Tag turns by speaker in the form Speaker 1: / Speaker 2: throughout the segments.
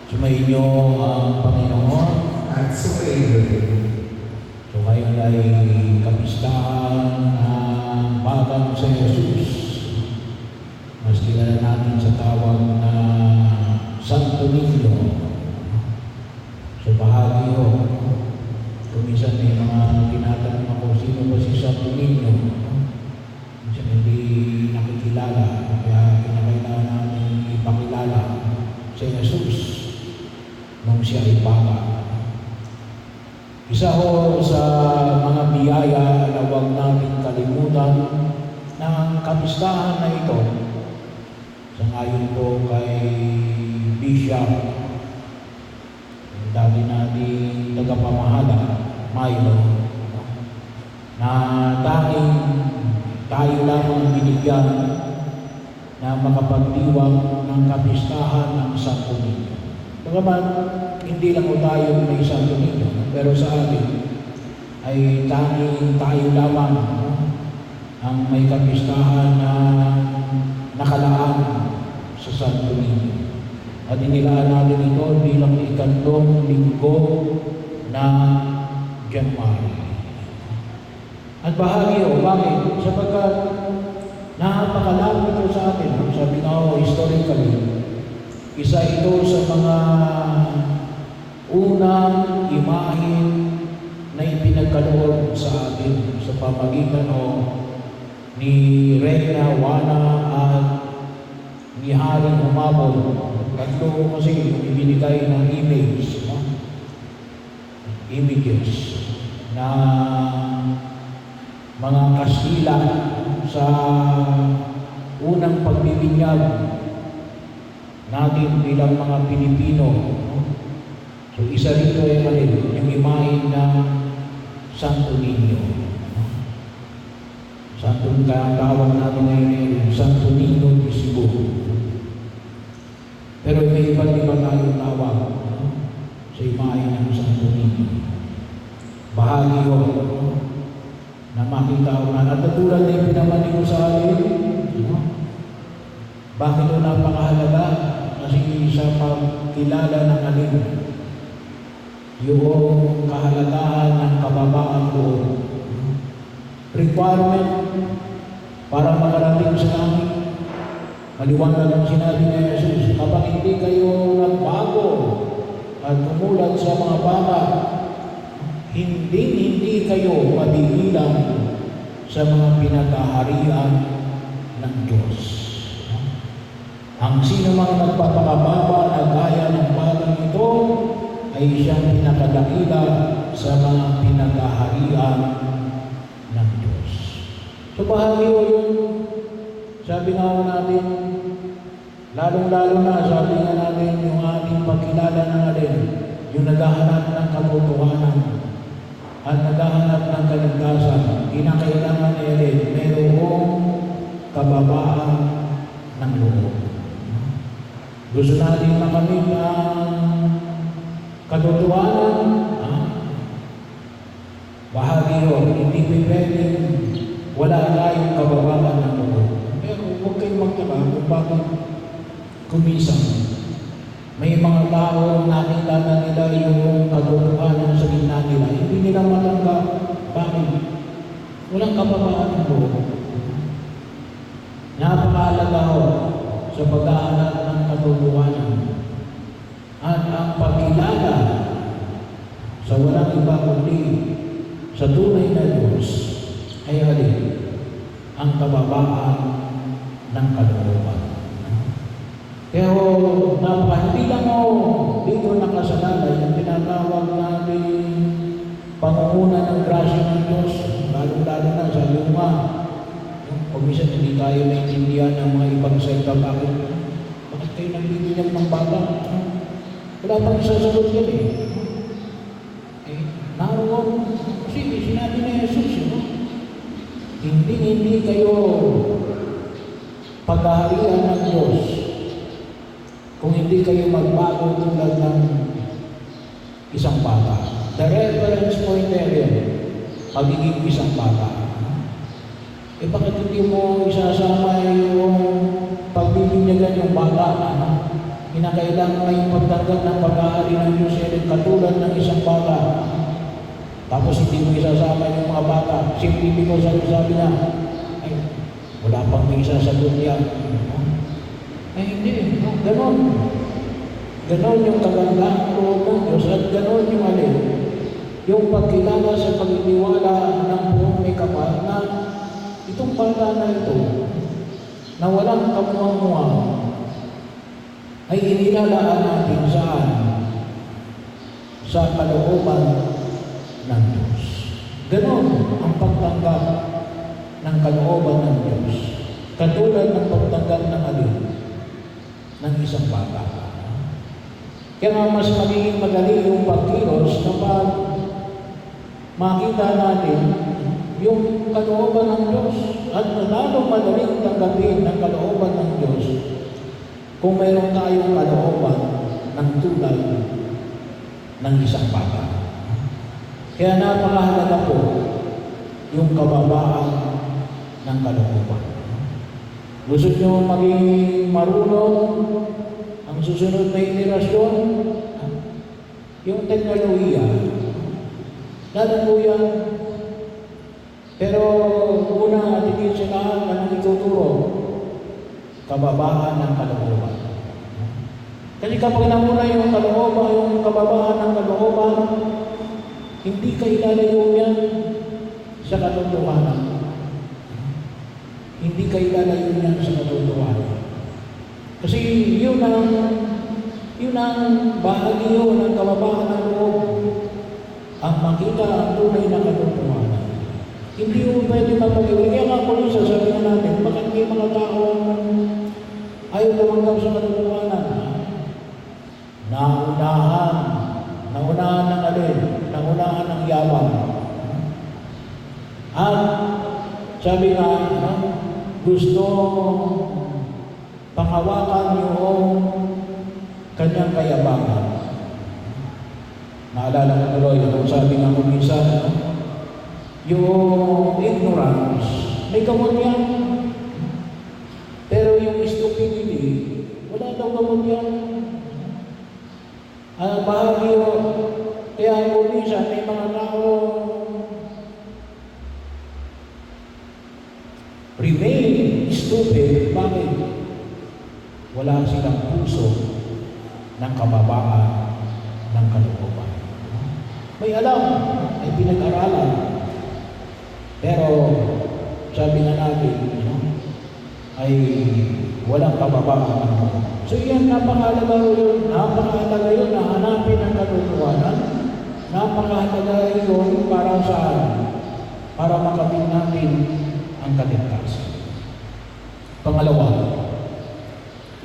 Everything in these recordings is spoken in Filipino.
Speaker 1: Sumainyo ang Panginoon
Speaker 2: at sumainyo rin.
Speaker 1: So ngayon ay kapistahan ng bagang sa Jesus. Mas kilala natin sa tawag na Santo Niño. So bahagi yun. Kuminsan may mga tinatanong ako, sino ba si Santo Niño? Minsan hindi nakikilala, kaya kinakailangan namin ipakilala si Jesus nung siya ay bata. Isa ho sa mga biyaya na huwag natin kalimutan ng kapistahan na ito. Sangayon po kay Bishop, dati nating tagapamahala, Milo, na tanging tayo lamang binigyan na makapagdiwang ng kapistahan ng Santo Niño. Bagaman, hindi lang po tayo may Santo Niño, pero sa atin ay tanging tayo lamang ang may kapistahan na nakalaan sa Santo Niño. At inilaan natin ito bilang ikatlong linggo na January. At bahagi o bakit? Sapagkat napakalapit ito sa atin. Sabi nga o, historically, isa ito sa mga unang imahin na ipinagkaloob sa atin sa pamagitan ni Reyna Juana at ni Haring Humabol. Tatlo kasi yung ibinigay ng images na mga Kastila sa unang pagbibinyag natin bilang mga Pilipino. So isa rito ay yung imahin ng Santo Niño. Santo tawag natin ngayon Santo Niño de Cebu. Pero may iba't iba tayong tawag sa imahin ng Santo Niño. Bahagi ko na makita ko na at tulad na ipinamani ko sa atin. Bakit ito napakahalaga? Kasi sa pagkilala ng alin, yung kahalagahan ng kababaan loob. Requirement para makarating sa langit. Maliwanag ang sinabi ni Jesus, kapag hindi kayo nagbago at umulat sa mga bata, hindi kayo mabibilang sa mga pinagkaharian ng Diyos. Ang sino mang nagpapakababa na gaya ng batang ito ay siyang pinakadakila sa mga pinagkaharian ng Diyos. So bahagi ko yun, sabi nga natin, lalong-lalo na, sabi nga natin, yung ating pagkilala ng alin, yung naghahanap ng katotohanan at naghahanap ng kaligtasan, kinakailangan alin, mayroong kababaan ng loob. Gusto natin makamit ang katotohanan, bahagi yun, hindi pwedeng wala tayong kababaan ng loob. Pero huwag kayong magtaka kung bakit kumisan. May mga tao nakita na nila yung katotohanan sa gitna nila. Hindi nila matanggap. Bakit? Walang kababaan ng loob. Napakahalaga ho sa pag-aanap ng katotohanan at ang pagkilala sa walang iba kundi sa tunay na Diyos ay alin ang kababaan ng kalooban. Kaya hindi lang dito nakasalalay yung tinatawag natin pangunguna ng grasya ng Diyos, lalo-lalo na sa luma. Kung minsan hindi tayo naintindihan ng mga ibang sekta, bakit kayo nagbibigyan ng bata? Wala pang isasagot yan naroon, kasi sinabi ni Jesus, hindi kayo paghaharian ng Diyos kung hindi kayo magbago tulad ng isang bata. The reference point area, pagiging isang bata. Bakit hindi mo isasama yung pagbibinyagan yung bata? kinakailangan ngayong pagtanggap ng pag-aari ng Diyos ay katulad ng isang bata. Tapos hindi mo isasama yung mga bata. Simple ko sabi niya, ay, wala pang may isasagot yan. Ay hindi, ganon. Ganon yung kagandaang loob ng Diyos at ganon yung alin. Yung pagkilala sa pagtitiwala ng buong may kapal na itong bata na ito na walang kamuang-muang ay inilalaan natin saan? Sa kalooban ng Diyos. Ganon ang pagtanggap ng kalooban ng Diyos. Katulad ng pagtanggap ng alin ng isang bata. Kaya nga mas magiging madali yung pagkilos kapag makita natin yung kalooban ng Diyos at lalo madaling tanggapin ng kalooban ng Diyos kung mayroon tayong kalooban ng tulad ng isang bata. Kaya napakahalaga po yung kababaan ng kalooban. Gusto nyo maging marunong ang susunod na henerasyon, yung teknolohiya, lalo po yan. Pero una at higit sa lahat na ituturo, kababaan ng kalooban. Kasi kapag namuna yung kalooban, yung kababaan ng kalooban, hindi ka ilalayo yan sa katotohanan. Hindi ka ilalayo yan sa katotohanan. Kasi yun ang bahagi yun ng kababaan ng loob. Ang makita ang tunay na katotohanan. Hindi mo pwede mapag-iwag. Kaya nga po sa sabi na natin, bakit may mga tao ayaw tumanggap sa katotohanan? Naunahan ng alin, naunahan ng yaman. At sabi nga, gusto panghawakan yung kanyang kayabangan. Naalala ko tuloy, itong sabi nga kung minsan, yung ignorance, may gamot yan. Pero yung stupidity, wala daw gamot yan. Bahagi yun. Kaya kung minsan, may mga tao remain stupid. Bakit? Wala silang puso ng kababaan ng kalooban. May alam, may pinag-aralan. Pero, sabi nga natin, ay walang kababaan ng kalooban. So yan, napakahalaga yun na hanapin ang katotohanan. Napakahalaga yun para saan? Para makamit natin ang kaligtasan. Pangalawa,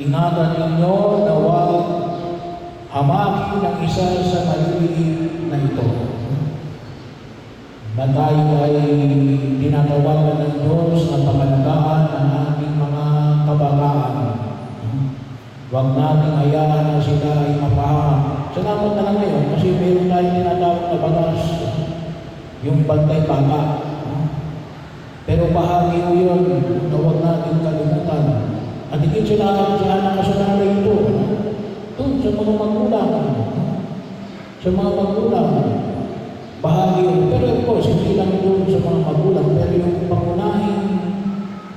Speaker 1: ingatan ninyo na huwag hamakin ang isa sa maliliit na ito. Na tayo ay tinatawagan ng Diyos na pangalagaan ng ating mga kababaan. Huwag natin hayaan na sila ay mapahamak. Salamat na lang ngayon kasi mayroon tayong tinatawag na batas, yung bantay bata. Pero bahagi ko yun na huwag natin kalimutan. At higit sila nakasanalay ito doon sa mga magulang. Sa mga magulang. Bahagi yun. Pero of course, hindi lang doon sa mga magulang. Pero yung pangunahing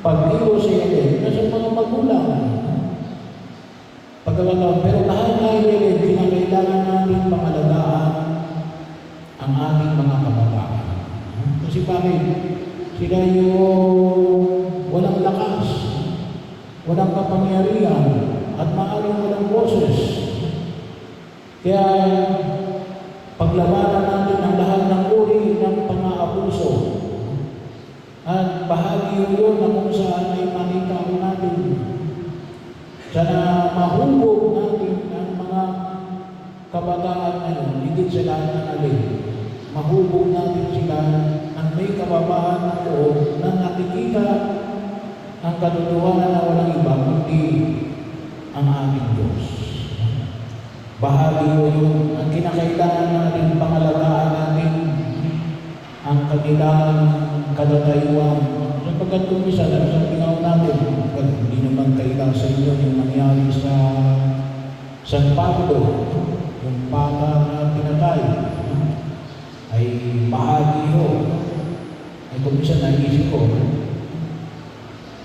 Speaker 1: pag-iwas sa nasa mga magulang. Pagkakataon. Pero lahat tayo nila, kinakailangan natin pangalagaan ang ating mga kabataan. Kasi bakit? Sila yung walang lakas, walang kapangyarihan, at maaaring walang boses. Kaya paglabanan natin ang lahat ng uri ng pang-aabuso. At bahagi yun na kung saan ay makita ko natin. Sana mahubog natin ang mga kabataan ngayon, higit sa lahat ng alin. Mahubog natin sila ng may kababaan ng loob na nakikita ang katotohanan na walang iba kundi ang ating Diyos. Bahagi yun ang kinakailangan natin pangalagaan natin ang kanilang katatayuan. Sapagkat kung isa, sa tingnan natin, hindi naman kailangan sa inyo yung nangyari sa San Pablo, yung bata na pinatay, ay bahagi ho. Ay kung minsan naisip ko,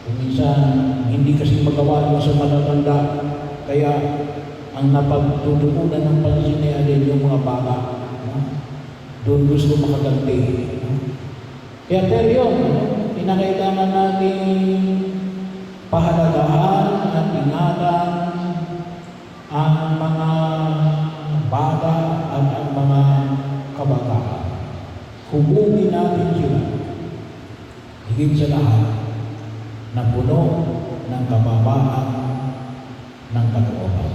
Speaker 1: kung minsan hindi kasi magawa mo sa matatanda, kaya ang napagtutuunan ng pansin niya din yung mga bata. Doon gusto makaganti. Kaya pero yun, kinakailangan natin pahalagahan at ingatan ang mga bata at ang mga kabataan. Hubugin natin sila. Higit sa lahat, na puno ng kababaan ng kalooban.